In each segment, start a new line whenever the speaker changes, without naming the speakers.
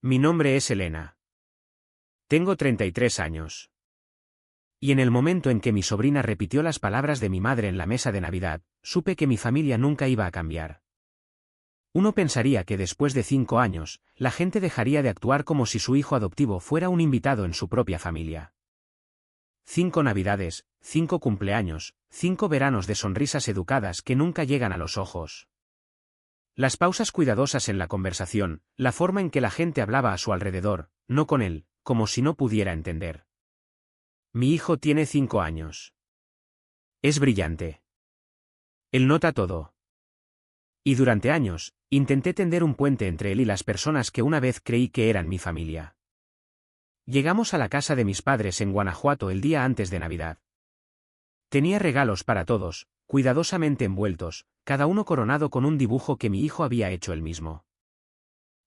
Mi nombre es Elena. Tengo 33 años. Y en el momento en que mi sobrina repitió las palabras de mi madre en la mesa de Navidad, supe que mi familia nunca iba a cambiar. Uno pensaría que después de 5 años, la gente dejaría de actuar como si su hijo adoptivo fuera un invitado en su propia familia. 5 Navidades, 5 cumpleaños, 5 veranos de sonrisas educadas que nunca llegan a los ojos. Las pausas cuidadosas en la conversación, la forma en que la gente hablaba a su alrededor, no con él, como si no pudiera entender. Mi hijo tiene 5 años. Es brillante. Él nota todo. Y durante años, intenté tender un puente entre él y las personas que una vez creí que eran mi familia. Llegamos a la casa de mis padres en Guanajuato el día antes de Navidad. Tenía regalos para todos, cuidadosamente envueltos, cada uno coronado con un dibujo que mi hijo había hecho él mismo.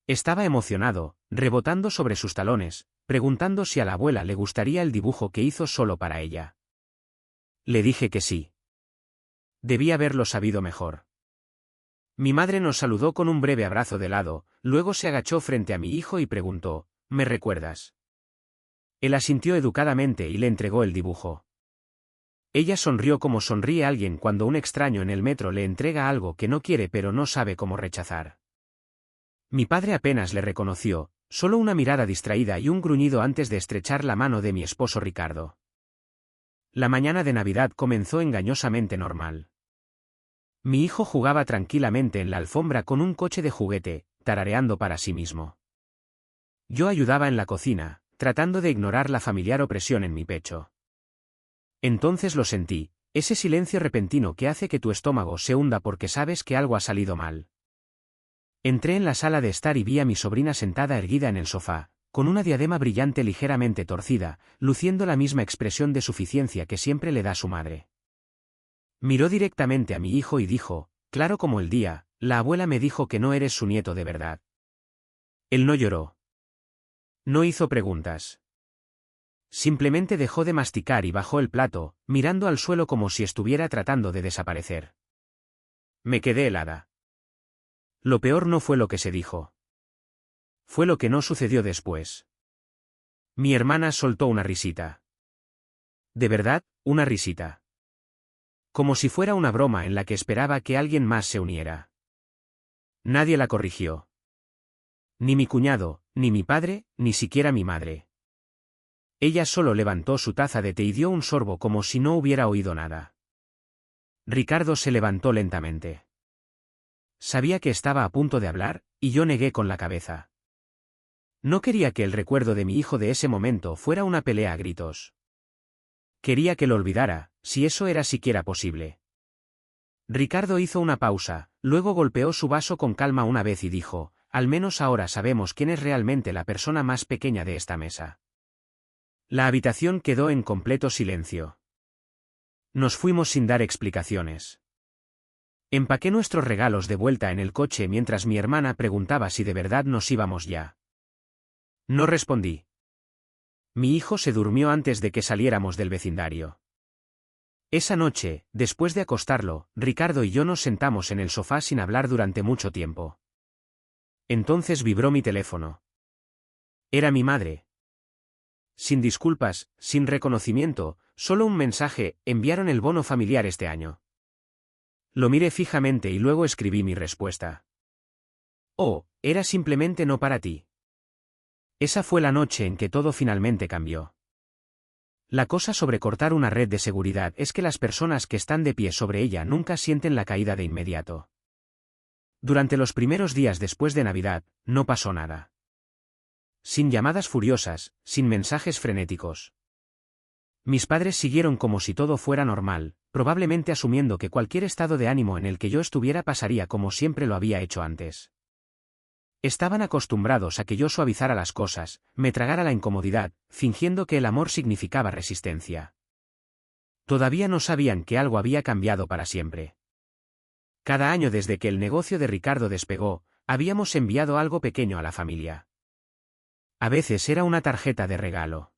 Estaba emocionado, rebotando sobre sus talones, preguntando si a la abuela le gustaría el dibujo que hizo solo para ella. Le dije que sí. Debía haberlo sabido mejor. Mi madre nos saludó con un breve abrazo de lado, luego se agachó frente a mi hijo y preguntó, ¿me recuerdas? Él asintió educadamente y le entregó el dibujo. Ella sonrió como sonríe alguien cuando un extraño en el metro le entrega algo que no quiere pero no sabe cómo rechazar. Mi padre apenas le reconoció, solo una mirada distraída y un gruñido antes de estrechar la mano de mi esposo Ricardo. La mañana de Navidad comenzó engañosamente normal. Mi hijo jugaba tranquilamente en la alfombra con un coche de juguete, tarareando para sí mismo. Yo ayudaba en la cocina, tratando de ignorar la familiar opresión en mi pecho. Entonces lo sentí, ese silencio repentino que hace que tu estómago se hunda porque sabes que algo ha salido mal. Entré en la sala de estar y vi a mi sobrina sentada erguida en el sofá, con una diadema brillante ligeramente torcida, luciendo la misma expresión de suficiencia que siempre le da su madre. Miró directamente a mi hijo y dijo, claro como el día, la abuela me dijo que no eres su nieto de verdad. Él no lloró. No hizo preguntas. Simplemente dejó de masticar y bajó el plato, mirando al suelo como si estuviera tratando de desaparecer. Me quedé helada. Lo peor no fue lo que se dijo. Fue lo que no sucedió después. Mi hermana soltó una risita. De verdad, una risita. Como si fuera una broma en la que esperaba que alguien más se uniera. Nadie la corrigió. Ni mi cuñado, ni mi padre, ni siquiera mi madre. Ella solo levantó su taza de té y dio un sorbo como si no hubiera oído nada. Ricardo se levantó lentamente. Sabía que estaba a punto de hablar, y yo negué con la cabeza. No quería que el recuerdo de mi hijo de ese momento fuera una pelea a gritos. Quería que lo olvidara, si eso era siquiera posible. Ricardo hizo una pausa, luego golpeó su vaso con calma una vez y dijo, al menos ahora sabemos quién es realmente la persona más pequeña de esta mesa. La habitación quedó en completo silencio. Nos fuimos sin dar explicaciones. Empaqué nuestros regalos de vuelta en el coche mientras mi hermana preguntaba si de verdad nos íbamos ya. No respondí. Mi hijo se durmió antes de que saliéramos del vecindario. Esa noche, después de acostarlo, Ricardo y yo nos sentamos en el sofá sin hablar durante mucho tiempo. Entonces vibró mi teléfono. Era mi madre. Sin disculpas, sin reconocimiento, solo un mensaje, enviaron el bono familiar este año. Lo miré fijamente y luego escribí mi respuesta. Oh, era simplemente no para ti. Esa fue la noche en que todo finalmente cambió. La cosa sobre cortar una red de seguridad es que las personas que están de pie sobre ella nunca sienten la caída de inmediato. Durante los primeros días después de Navidad, no pasó nada. Sin llamadas furiosas, sin mensajes frenéticos. Mis padres siguieron como si todo fuera normal, probablemente asumiendo que cualquier estado de ánimo en el que yo estuviera pasaría como siempre lo había hecho antes. Estaban acostumbrados a que yo suavizara las cosas, me tragara la incomodidad, fingiendo que el amor significaba resistencia. Todavía no sabían que algo había cambiado para siempre. Cada año desde que el negocio de Ricardo despegó, habíamos enviado algo pequeño a la familia. A veces era una tarjeta de regalo.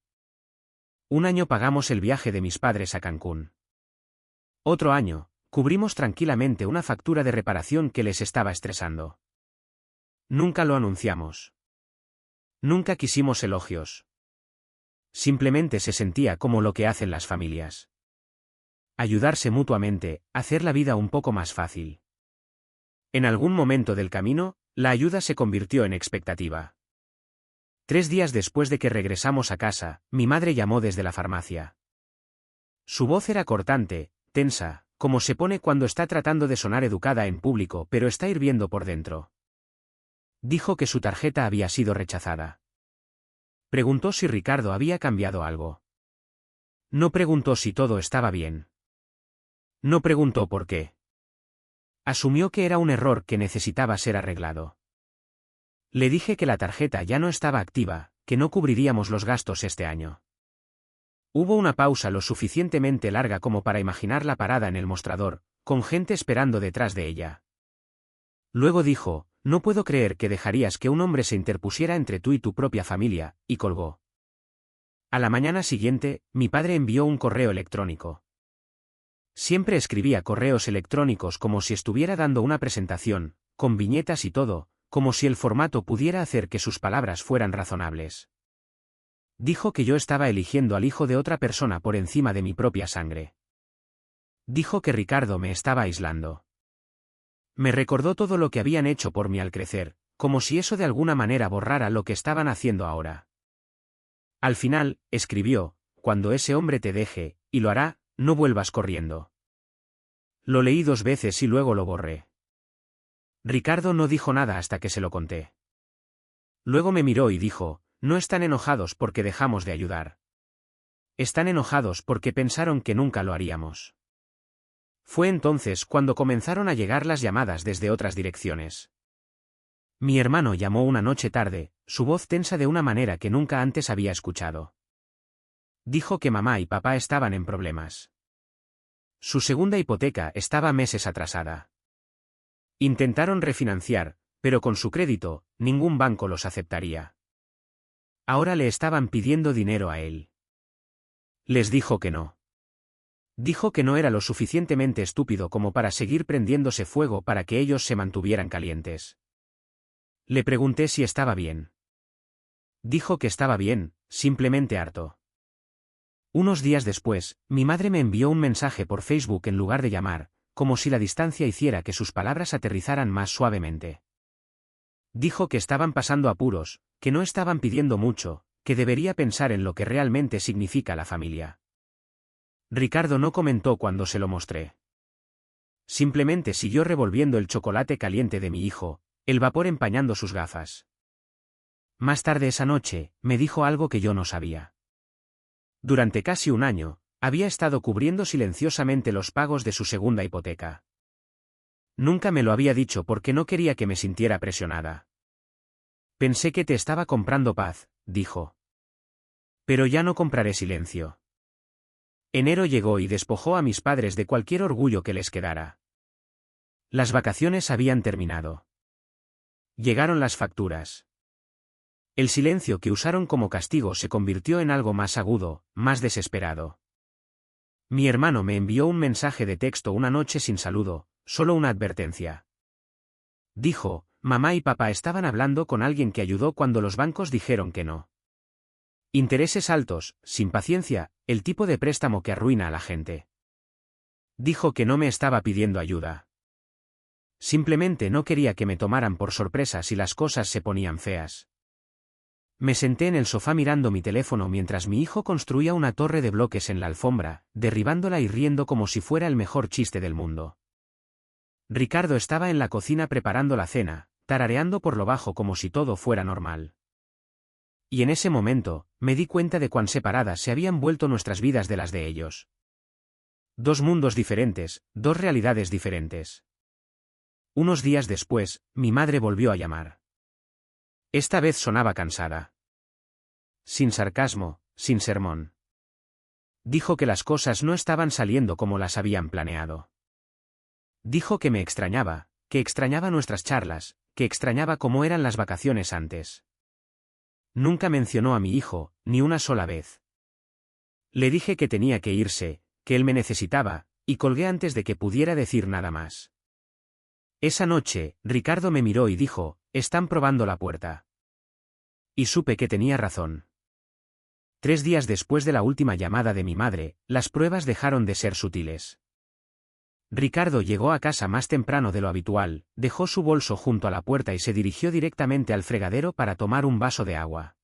Un año pagamos el viaje de mis padres a Cancún. Otro año, cubrimos tranquilamente una factura de reparación que les estaba estresando. Nunca lo anunciamos. Nunca quisimos elogios. Simplemente se sentía como lo que hacen las familias. Ayudarse mutuamente, hacer la vida un poco más fácil. En algún momento del camino, la ayuda se convirtió en expectativa. 3 días después de que regresamos a casa, mi madre llamó desde la farmacia. Su voz era cortante, tensa, como se pone cuando está tratando de sonar educada en público pero está hirviendo por dentro. Dijo que su tarjeta había sido rechazada. Preguntó si Ricardo había cambiado algo. No preguntó si todo estaba bien. No preguntó por qué. Asumió que era un error que necesitaba ser arreglado. Le dije que la tarjeta ya no estaba activa, que no cubriríamos los gastos este año. Hubo una pausa lo suficientemente larga como para imaginarla parada en el mostrador, con gente esperando detrás de ella. Luego dijo, no puedo creer que dejarías que un hombre se interpusiera entre tú y tu propia familia, y colgó. A la mañana siguiente, mi padre envió un correo electrónico. Siempre escribía correos electrónicos como si estuviera dando una presentación, con viñetas y todo, como si el formato pudiera hacer que sus palabras fueran razonables. Dijo que yo estaba eligiendo al hijo de otra persona por encima de mi propia sangre. Dijo que Ricardo me estaba aislando. Me recordó todo lo que habían hecho por mí al crecer, como si eso de alguna manera borrara lo que estaban haciendo ahora. Al final, escribió, cuando ese hombre te deje, y lo hará, no vuelvas corriendo. Lo leí 2 veces y luego lo borré. Ricardo no dijo nada hasta que se lo conté. Luego me miró y dijo, no están enojados porque dejamos de ayudar. Están enojados porque pensaron que nunca lo haríamos. Fue entonces cuando comenzaron a llegar las llamadas desde otras direcciones. Mi hermano llamó una noche tarde, su voz tensa de una manera que nunca antes había escuchado. Dijo que mamá y papá estaban en problemas. Su segunda hipoteca estaba meses atrasada. Intentaron refinanciar, pero con su crédito, ningún banco los aceptaría. Ahora le estaban pidiendo dinero a él. Les dijo que no. Dijo que no era lo suficientemente estúpido como para seguir prendiéndose fuego para que ellos se mantuvieran calientes. Le pregunté si estaba bien. Dijo que estaba bien, simplemente harto. Unos días después, mi madre me envió un mensaje por Facebook en lugar de llamar, como si la distancia hiciera que sus palabras aterrizaran más suavemente. Dijo que estaban pasando apuros, que no estaban pidiendo mucho, que debería pensar en lo que realmente significa la familia. Ricardo no comentó cuando se lo mostré. Simplemente siguió revolviendo el chocolate caliente de mi hijo, el vapor empañando sus gafas. Más tarde esa noche, me dijo algo que yo no sabía. Durante casi un año, había estado cubriendo silenciosamente los pagos de su segunda hipoteca. Nunca me lo había dicho porque no quería que me sintiera presionada. Pensé que te estaba comprando paz, dijo. Pero ya no compraré silencio. Enero llegó y despojó a mis padres de cualquier orgullo que les quedara. Las vacaciones habían terminado. Llegaron las facturas. El silencio que usaron como castigo se convirtió en algo más agudo, más desesperado. Mi hermano me envió un mensaje de texto una noche sin saludo, solo una advertencia. Dijo, mamá y papá estaban hablando con alguien que ayudó cuando los bancos dijeron que no. Intereses altos, sin paciencia, el tipo de préstamo que arruina a la gente. Dijo que no me estaba pidiendo ayuda. Simplemente no quería que me tomaran por sorpresa si las cosas se ponían feas. Me senté en el sofá mirando mi teléfono mientras mi hijo construía una torre de bloques en la alfombra, derribándola y riendo como si fuera el mejor chiste del mundo. Ricardo estaba en la cocina preparando la cena, tarareando por lo bajo como si todo fuera normal. Y en ese momento, me di cuenta de cuán separadas se habían vuelto nuestras vidas de las de ellos. 2 mundos diferentes, 2 realidades diferentes. Unos días después, mi madre volvió a llamar. Esta vez sonaba cansada. Sin sarcasmo, sin sermón. Dijo que las cosas no estaban saliendo como las habían planeado. Dijo que me extrañaba, que extrañaba nuestras charlas, que extrañaba cómo eran las vacaciones antes. Nunca mencionó a mi hijo, ni una sola vez. Le dije que tenía que irse, que él me necesitaba, y colgué antes de que pudiera decir nada más. Esa noche, Ricardo me miró y dijo, están probando la puerta. Y supe que tenía razón. 3 días después de la última llamada de mi madre, las pruebas dejaron de ser sutiles. Ricardo llegó a casa más temprano de lo habitual, dejó su bolso junto a la puerta y se dirigió directamente al fregadero para tomar un vaso de agua.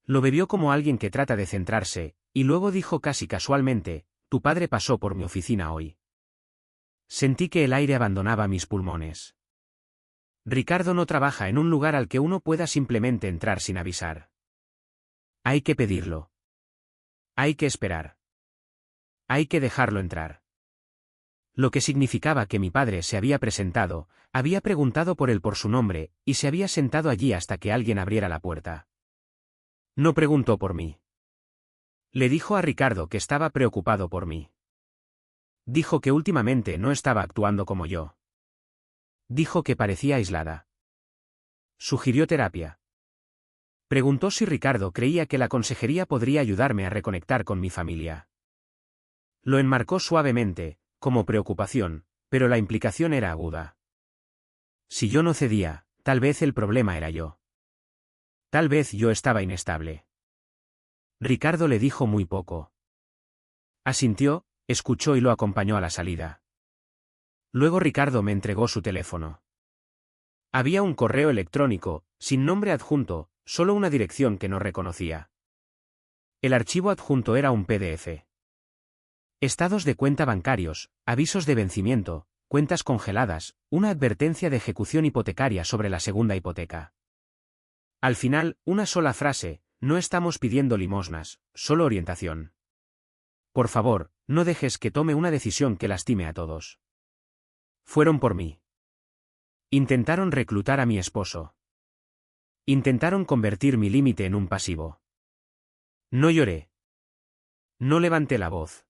Lo bebió como alguien que trata de centrarse, y luego dijo casi casualmente: «Tu padre pasó por mi oficina hoy». Sentí que el aire abandonaba mis pulmones. Ricardo no trabaja en un lugar al que uno pueda simplemente entrar sin avisar. Hay que pedirlo. Hay que esperar. Hay que dejarlo entrar. Lo que significaba que mi padre se había presentado, había preguntado por él por su nombre, y se había sentado allí hasta que alguien abriera la puerta. No preguntó por mí. Le dijo a Ricardo que estaba preocupado por mí. Dijo que últimamente no estaba actuando como yo. Dijo que parecía aislada. Sugirió terapia. Preguntó si Ricardo creía que la consejería podría ayudarme a reconectar con mi familia. Lo enmarcó suavemente, como preocupación, pero la implicación era aguda. Si yo no cedía, tal vez el problema era yo. Tal vez yo estaba inestable. Ricardo le dijo muy poco. Asintió, escuchó y lo acompañó a la salida. Luego Ricardo me entregó su teléfono. Había un correo electrónico, sin nombre adjunto, solo una dirección que no reconocía. El archivo adjunto era un PDF. Estados de cuenta bancarios, avisos de vencimiento, cuentas congeladas, una advertencia de ejecución hipotecaria sobre la segunda hipoteca. Al final, una sola frase: no estamos pidiendo limosnas, solo orientación. Por favor, no dejes que tome una decisión que lastime a todos. Fueron por mí. Intentaron reclutar a mi esposo. Intentaron convertir mi límite en un pasivo. No lloré. No levanté la voz.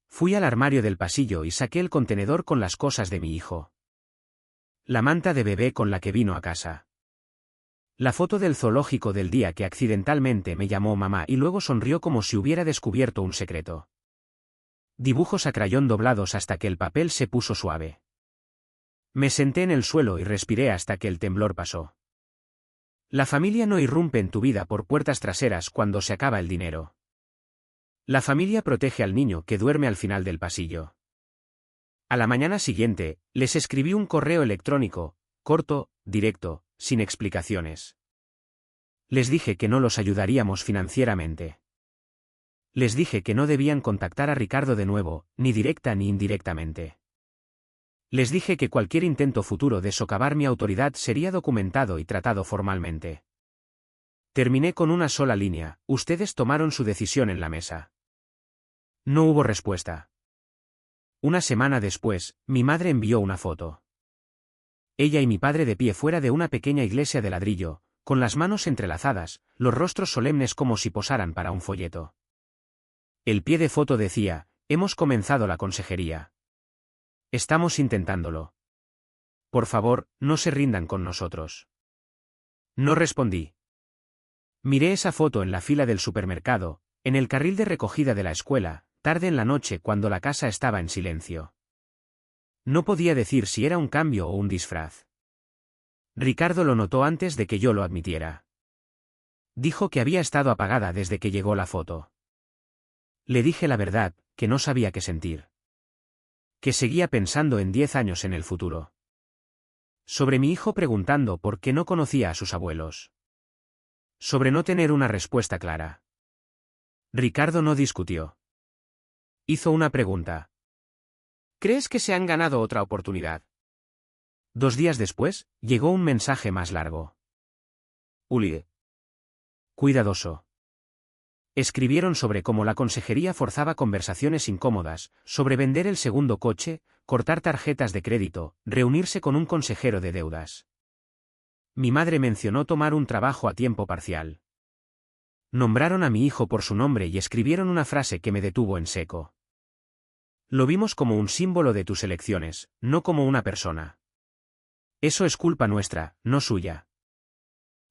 Fui al armario del pasillo y saqué el contenedor con las cosas de mi hijo. La manta de bebé con la que vino a casa. La foto del zoológico del día que accidentalmente me llamó mamá y luego sonrió como si hubiera descubierto un secreto. Dibujos a crayón doblados hasta que el papel se puso suave. Me senté en el suelo y respiré hasta que el temblor pasó. La familia no irrumpe en tu vida por puertas traseras cuando se acaba el dinero. La familia protege al niño que duerme al final del pasillo. A la mañana siguiente, les escribí un correo electrónico, corto, directo, sin explicaciones. Les dije que no los ayudaríamos financieramente. Les dije que no debían contactar a Ricardo de nuevo, ni directa ni indirectamente. Les dije que cualquier intento futuro de socavar mi autoridad sería documentado y tratado formalmente. Terminé con una sola línea: ustedes tomaron su decisión en la mesa. No hubo respuesta. Una semana después, mi madre envió una foto. Ella y mi padre de pie fuera de una pequeña iglesia de ladrillo, con las manos entrelazadas, los rostros solemnes como si posaran para un folleto. El pie de foto decía: hemos comenzado la consejería. Estamos intentándolo. Por favor, no se rindan con nosotros. No respondí. Miré esa foto en la fila del supermercado, en el carril de recogida de la escuela, tarde en la noche cuando la casa estaba en silencio. No podía decir si era un cambio o un disfraz. Ricardo lo notó antes de que yo lo admitiera. Dijo que había estado apagada desde que llegó la foto. Le dije la verdad, que no sabía qué sentir. Que seguía pensando en 10 años en el futuro. Sobre mi hijo preguntando por qué no conocía a sus abuelos. Sobre no tener una respuesta clara. Ricardo no discutió. Hizo una pregunta. ¿Crees que se han ganado otra oportunidad? 2 días después, llegó un mensaje más largo. Uli. Cuidadoso. Escribieron sobre cómo la consejería forzaba conversaciones incómodas, sobre vender el segundo coche, cortar tarjetas de crédito, reunirse con un consejero de deudas. Mi madre mencionó tomar un trabajo a tiempo parcial. Nombraron a mi hijo por su nombre y escribieron una frase que me detuvo en seco. Lo vimos como un símbolo de tus elecciones, no como una persona. Eso es culpa nuestra, no suya.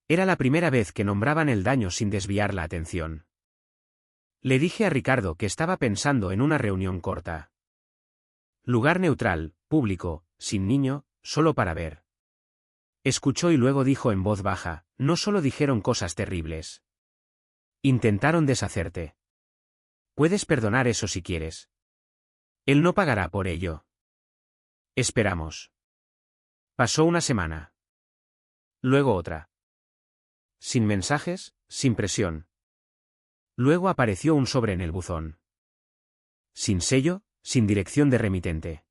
Era la primera vez que nombraban el daño sin desviar la atención. Le dije a Ricardo que estaba pensando en una reunión corta. Lugar neutral, público, sin niño, solo para ver. Escuchó y luego dijo en voz baja: no solo dijeron cosas terribles. Intentaron deshacerte. Puedes perdonar eso si quieres. Él no pagará por ello. Esperamos. Pasó una semana. Luego otra. Sin mensajes, sin presión. Luego apareció un sobre en el buzón. Sin sello, sin dirección de remitente.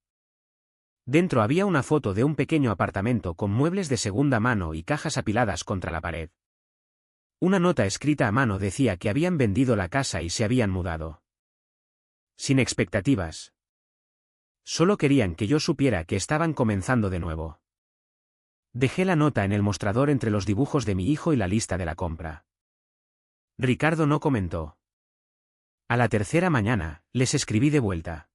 Dentro había una foto de un pequeño apartamento con muebles de segunda mano y cajas apiladas contra la pared. Una nota escrita a mano decía que habían vendido la casa y se habían mudado. Sin expectativas. Solo querían que yo supiera que estaban comenzando de nuevo. Dejé la nota en el mostrador entre los dibujos de mi hijo y la lista de la compra. Ricardo no comentó. A la tercera mañana, les escribí de vuelta.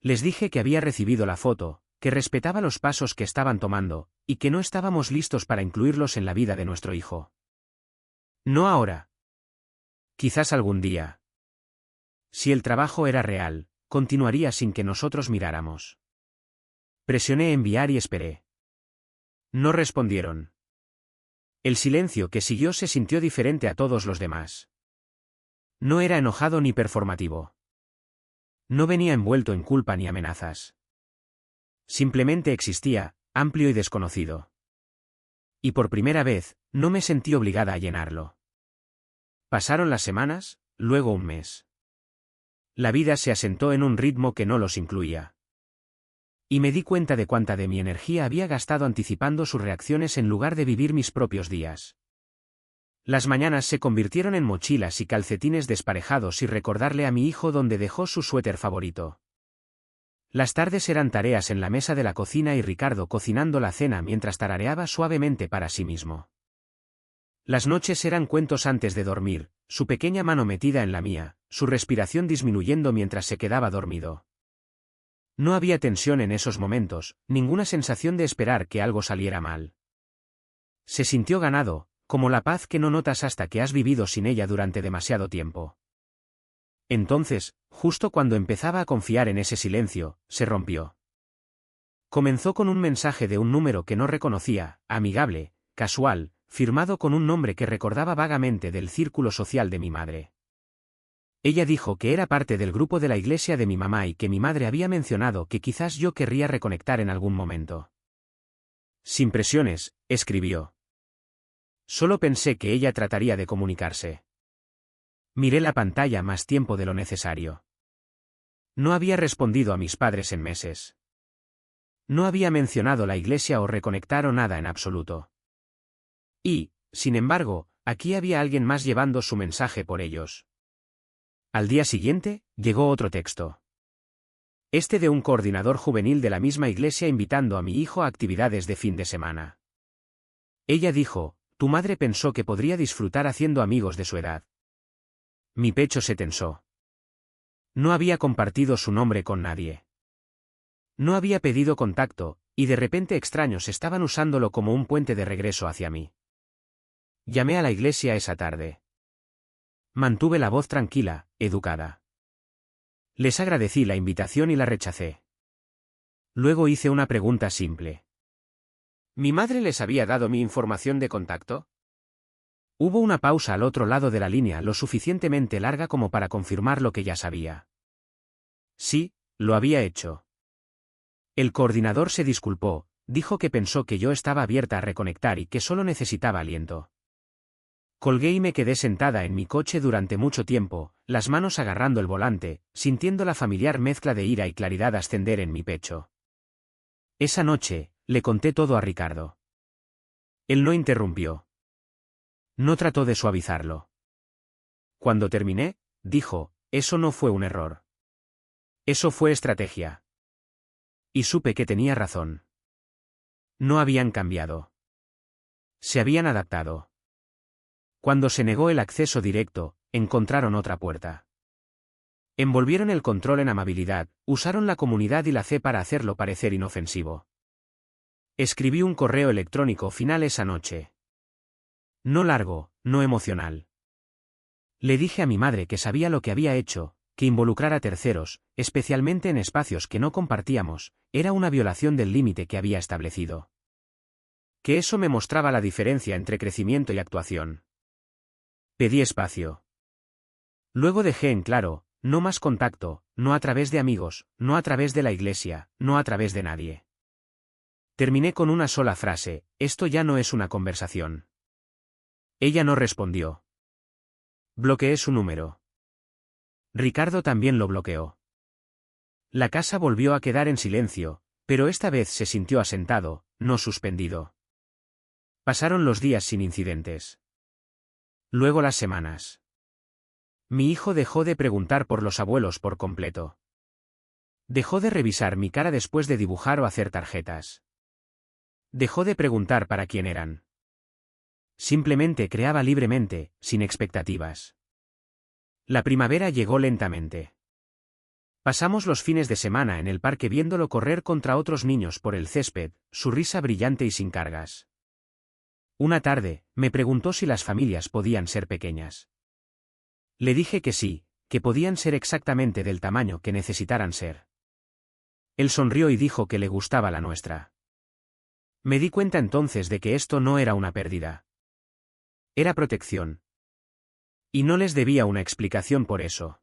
Les dije que había recibido la foto, que respetaba los pasos que estaban tomando, y que no estábamos listos para incluirlos en la vida de nuestro hijo. No ahora. Quizás algún día. Si el trabajo era real, continuaría sin que nosotros miráramos. Presioné enviar y esperé. No respondieron. El silencio que siguió se sintió diferente a todos los demás. No era enojado ni performativo. No venía envuelto en culpa ni amenazas. Simplemente existía, amplio y desconocido. Y por primera vez, no me sentí obligada a llenarlo. Pasaron las semanas, luego un mes. La vida se asentó en un ritmo que no los incluía. Y me di cuenta de cuánta de mi energía había gastado anticipando sus reacciones en lugar de vivir mis propios días. Las mañanas se convirtieron en mochilas y calcetines desparejados y recordarle a mi hijo dónde dejó su suéter favorito. Las tardes eran tareas en la mesa de la cocina y Ricardo cocinando la cena mientras tarareaba suavemente para sí mismo. Las noches eran cuentos antes de dormir, su pequeña mano metida en la mía, su respiración disminuyendo mientras se quedaba dormido. No había tensión en esos momentos, ninguna sensación de esperar que algo saliera mal. Se sintió ganado, como la paz que no notas hasta que has vivido sin ella durante demasiado tiempo. Entonces, justo cuando empezaba a confiar en ese silencio, se rompió. Comenzó con un mensaje de un número que no reconocía, amigable, casual, firmado con un nombre que recordaba vagamente del círculo social de mi madre. Ella dijo que era parte del grupo de la iglesia de mi mamá y que mi madre había mencionado que quizás yo querría reconectar en algún momento. Sin presiones, escribió. Solo pensé que ella trataría de comunicarse. Miré la pantalla más tiempo de lo necesario. No había respondido a mis padres en meses. No había mencionado la iglesia o reconectar o nada en absoluto. Y, sin embargo, aquí había alguien más llevando su mensaje por ellos. Al día siguiente, llegó otro texto. Este de un coordinador juvenil de la misma iglesia invitando a mi hijo a actividades de fin de semana. Ella dijo, tu madre pensó que podría disfrutar haciendo amigos de su edad. Mi pecho se tensó. No había compartido su nombre con nadie. No había pedido contacto, y de repente extraños estaban usándolo como un puente de regreso hacia mí. Llamé a la iglesia esa tarde. Mantuve la voz tranquila, educada. Les agradecí la invitación y la rechacé. Luego hice una pregunta simple. ¿Mi madre les había dado mi información de contacto? Hubo una pausa al otro lado de la línea lo suficientemente larga como para confirmar lo que ya sabía. Sí, lo había hecho. El coordinador se disculpó, dijo que pensó que yo estaba abierta a reconectar y que solo necesitaba aliento. Colgué y me quedé sentada en mi coche durante mucho tiempo, las manos agarrando el volante, sintiendo la familiar mezcla de ira y claridad ascender en mi pecho. Esa noche, le conté todo a Ricardo. Él no interrumpió. No trató de suavizarlo. Cuando terminé, dijo, eso no fue un error. Eso fue estrategia. Y supe que tenía razón. No habían cambiado. Se habían adaptado. Cuando se negó el acceso directo, encontraron otra puerta. Envolvieron el control en amabilidad, usaron la comunidad y la C para hacerlo parecer inofensivo. Escribí un correo electrónico final esa noche. No largo, no emocional. Le dije a mi madre que sabía lo que había hecho, que involucrar a terceros, especialmente en espacios que no compartíamos, era una violación del límite que había establecido. que eso me mostraba la diferencia entre crecimiento y actuación. Pedí espacio. Luego dejé en claro, no más contacto, no a través de amigos, no a través de la iglesia, no a través de nadie. Terminé con una sola frase, esto ya no es una conversación. Ella no respondió. Bloqueé su número. Ricardo también lo bloqueó. La casa volvió a quedar en silencio, pero esta vez se sintió asentado, no suspendido. Pasaron los días sin incidentes. Luego las semanas. Mi hijo dejó de preguntar por los abuelos por completo. Dejó de revisar mi cara después de dibujar o hacer tarjetas. Dejó de preguntar para quién eran. Simplemente creaba libremente, sin expectativas. La primavera llegó lentamente. Pasamos los fines de semana en el parque viéndolo correr contra otros niños por el césped, su risa brillante y sin cargas. Una tarde, me preguntó si las familias podían ser pequeñas. Le dije que sí, que podían ser exactamente del tamaño que necesitaran ser. Él sonrió y dijo que le gustaba la nuestra. Me di cuenta entonces de que esto no era una pérdida. Era protección. Y no les debía una explicación por eso.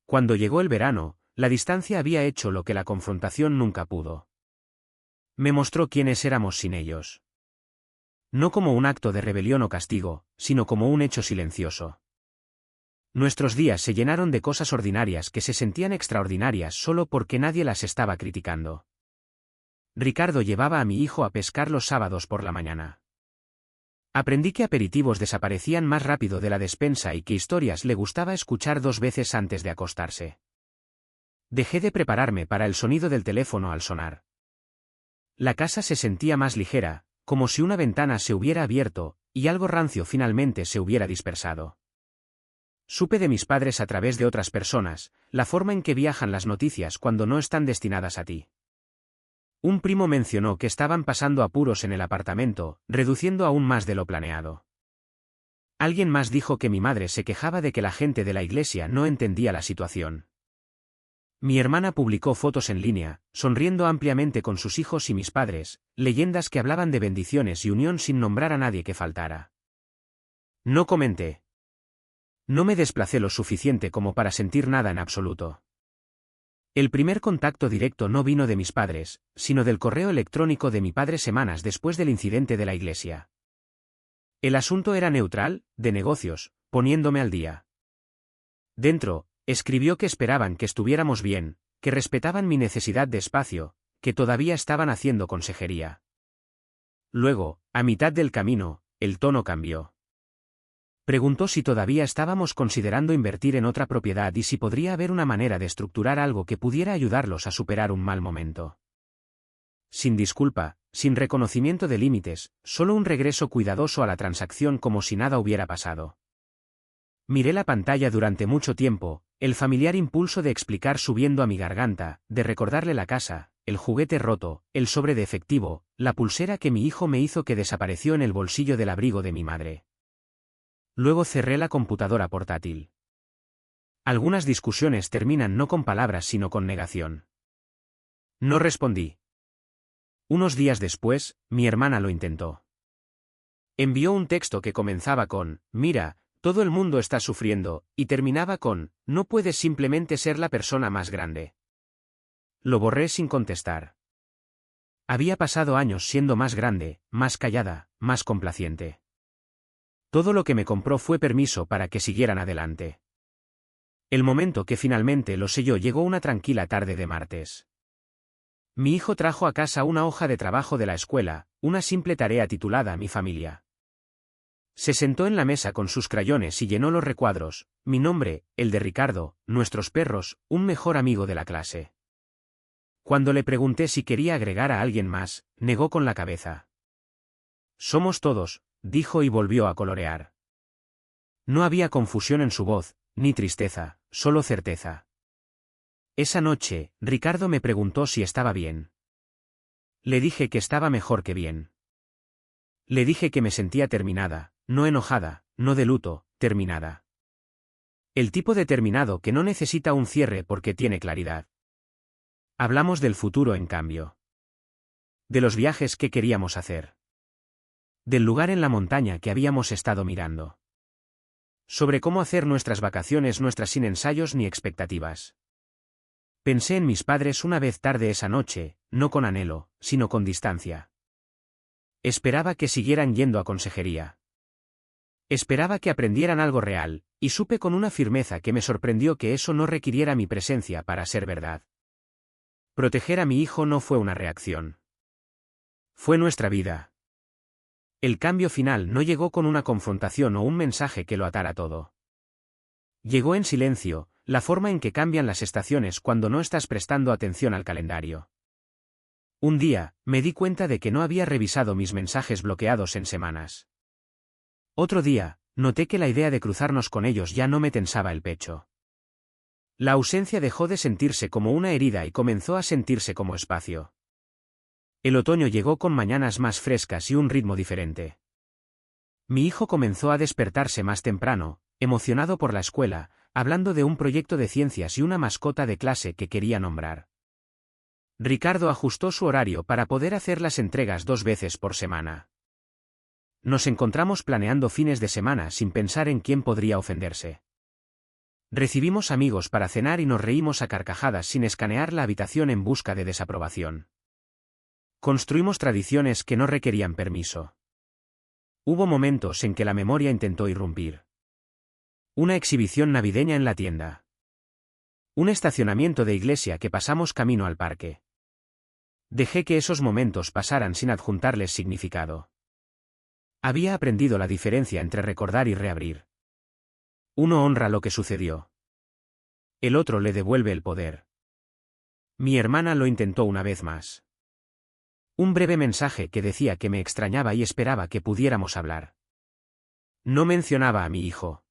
Cuando llegó el verano, la distancia había hecho lo que la confrontación nunca pudo. Me mostró quiénes éramos sin ellos. No como un acto de rebelión o castigo, sino como un hecho silencioso. Nuestros días se llenaron de cosas ordinarias que se sentían extraordinarias solo porque nadie las estaba criticando. Ricardo llevaba a mi hijo a pescar los sábados por la mañana. Aprendí que aperitivos desaparecían más rápido de la despensa y que historias le gustaba escuchar 2 veces antes de acostarse. Dejé de prepararme para el sonido del teléfono al sonar. La casa se sentía más ligera, como si una ventana se hubiera abierto, y algo rancio finalmente se hubiera dispersado. Supe de mis padres a través de otras personas, la forma en que viajan las noticias cuando no están destinadas a ti. Un primo mencionó que estaban pasando apuros en el apartamento, reduciendo aún más de lo planeado. Alguien más dijo que mi madre se quejaba de que la gente de la iglesia no entendía la situación. Mi hermana publicó fotos en línea, sonriendo ampliamente con sus hijos y mis padres, leyendas que hablaban de bendiciones y unión sin nombrar a nadie que faltara. No comenté. No me desplacé lo suficiente como para sentir nada en absoluto. El primer contacto directo no vino de mis padres, sino del correo electrónico de mi padre semanas después del incidente de la iglesia. El asunto era neutral, de negocios, poniéndome al día. Dentro, escribió que esperaban que estuviéramos bien, que respetaban mi necesidad de espacio, que todavía estaban haciendo consejería. Luego, a mitad del camino, el tono cambió. Preguntó si todavía estábamos considerando invertir en otra propiedad y si podría haber una manera de estructurar algo que pudiera ayudarlos a superar un mal momento. Sin disculpa, sin reconocimiento de límites, solo un regreso cuidadoso a la transacción como si nada hubiera pasado. Miré la pantalla durante mucho tiempo, el familiar impulso de explicar subiendo a mi garganta, de recordarle la casa, el juguete roto, el sobre de efectivo, la pulsera que mi hijo me hizo que desapareció en el bolsillo del abrigo de mi madre. Luego cerré la computadora portátil. Algunas discusiones terminan no con palabras sino con negación. No respondí. Unos días después, mi hermana lo intentó. Envió un texto que comenzaba con, mira, todo el mundo está sufriendo, y terminaba con, no puedes simplemente ser la persona más grande. Lo borré sin contestar. Había pasado años siendo más grande, más callada, más complaciente. Todo lo que me compró fue permiso para que siguieran adelante. El momento que finalmente lo selló llegó una tranquila tarde de martes. Mi hijo trajo a casa una hoja de trabajo de la escuela, una simple tarea titulada Mi familia. Se sentó en la mesa con sus crayones y llenó los recuadros, mi nombre, el de Ricardo, nuestros perros, un mejor amigo de la clase. Cuando le pregunté si quería agregar a alguien más, negó con la cabeza. Somos todos, dijo y volvió a colorear. No había confusión en su voz, ni tristeza, solo certeza. Esa noche, Ricardo me preguntó si estaba bien. Le dije que estaba mejor que bien. Le dije que me sentía terminada, no enojada, no de luto, terminada. El tipo de terminado que no necesita un cierre porque tiene claridad. Hablamos del futuro en cambio. De los viajes que queríamos hacer. Del lugar en la montaña que habíamos estado mirando. Sobre cómo hacer nuestras vacaciones nuestras sin ensayos ni expectativas. Pensé en mis padres una vez tarde esa noche, no con anhelo, sino con distancia. Esperaba que siguieran yendo a consejería. Esperaba que aprendieran algo real, y supe con una firmeza que me sorprendió que eso no requiriera mi presencia para ser verdad. Proteger a mi hijo no fue una reacción. Fue nuestra vida. El cambio final no llegó con una confrontación o un mensaje que lo atara todo. Llegó en silencio, la forma en que cambian las estaciones cuando no estás prestando atención al calendario. Un día, me di cuenta de que no había revisado mis mensajes bloqueados en semanas. Otro día, noté que la idea de cruzarnos con ellos ya no me tensaba el pecho. La ausencia dejó de sentirse como una herida y comenzó a sentirse como espacio. El otoño llegó con mañanas más frescas y un ritmo diferente. Mi hijo comenzó a despertarse más temprano, emocionado por la escuela, hablando de un proyecto de ciencias y una mascota de clase que quería nombrar. Ricardo ajustó su horario para poder hacer las entregas 2 veces por semana. Nos encontramos planeando fines de semana sin pensar en quién podría ofenderse. Recibimos amigos para cenar y nos reímos a carcajadas sin escanear la habitación en busca de desaprobación. Construimos tradiciones que no requerían permiso. Hubo momentos en que la memoria intentó irrumpir. Una exhibición navideña en la tienda. Un estacionamiento de iglesia que pasamos camino al parque. Dejé que esos momentos pasaran sin adjuntarles significado. Había aprendido la diferencia entre recordar y reabrir. Uno honra lo que sucedió. El otro le devuelve el poder. Mi hermana lo intentó una vez más. Un breve mensaje que decía que me extrañaba y esperaba que pudiéramos hablar. No mencionaba a mi hijo.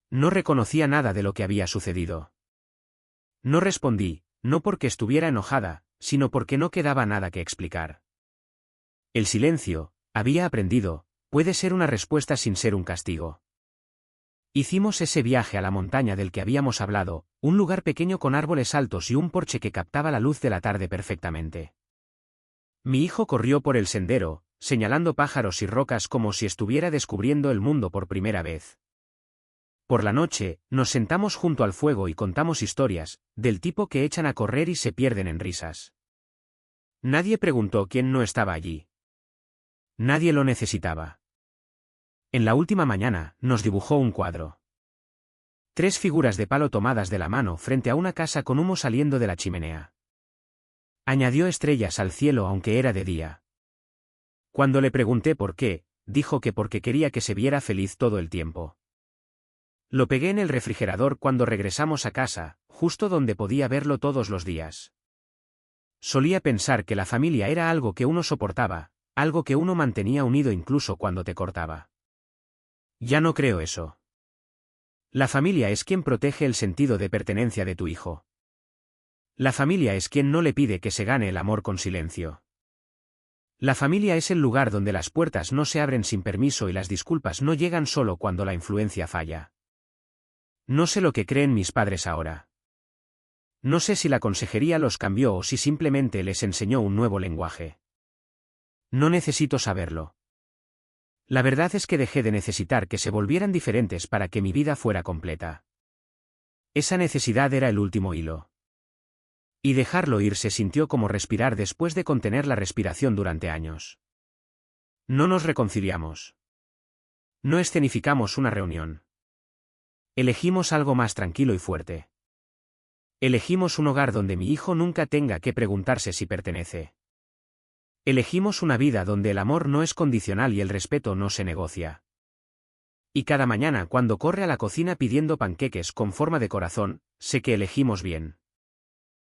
No reconocía nada de lo que había sucedido. No respondí, no porque estuviera enojada, sino porque no quedaba nada que explicar. El silencio, había aprendido, puede ser una respuesta sin ser un castigo. Hicimos ese viaje a la montaña del que habíamos hablado, un lugar pequeño con árboles altos y un porche que captaba la luz de la tarde perfectamente. Mi hijo corrió por el sendero, señalando pájaros y rocas como si estuviera descubriendo el mundo por primera vez. Por la noche, nos sentamos junto al fuego y contamos historias, del tipo que echan a correr y se pierden en risas. Nadie preguntó quién no estaba allí. Nadie lo necesitaba. En la última mañana, nos dibujó un cuadro. 3 figuras de palo tomadas de la mano frente a una casa con humo saliendo de la chimenea. Añadió estrellas al cielo aunque era de día. Cuando le pregunté por qué, dijo que porque quería que se viera feliz todo el tiempo. Lo pegué en el refrigerador cuando regresamos a casa, justo donde podía verlo todos los días. Solía pensar que la familia era algo que uno soportaba, algo que uno mantenía unido incluso cuando te cortaba. Ya no creo eso. La familia es quien protege el sentido de pertenencia de tu hijo. La familia es quien no le pide que se gane el amor con silencio. La familia es el lugar donde las puertas no se abren sin permiso y las disculpas no llegan solo cuando la influencia falla. No sé lo que creen mis padres ahora. No sé si la consejería los cambió o si simplemente les enseñó un nuevo lenguaje. No necesito saberlo. La verdad es que dejé de necesitar que se volvieran diferentes para que mi vida fuera completa. Esa necesidad era el último hilo. Y dejarlo ir se sintió como respirar después de contener la respiración durante años. No nos reconciliamos. No escenificamos una reunión. Elegimos algo más tranquilo y fuerte. Elegimos un hogar donde mi hijo nunca tenga que preguntarse si pertenece. Elegimos una vida donde el amor no es condicional y el respeto no se negocia. Y cada mañana cuando corre a la cocina pidiendo panqueques con forma de corazón, sé que elegimos bien.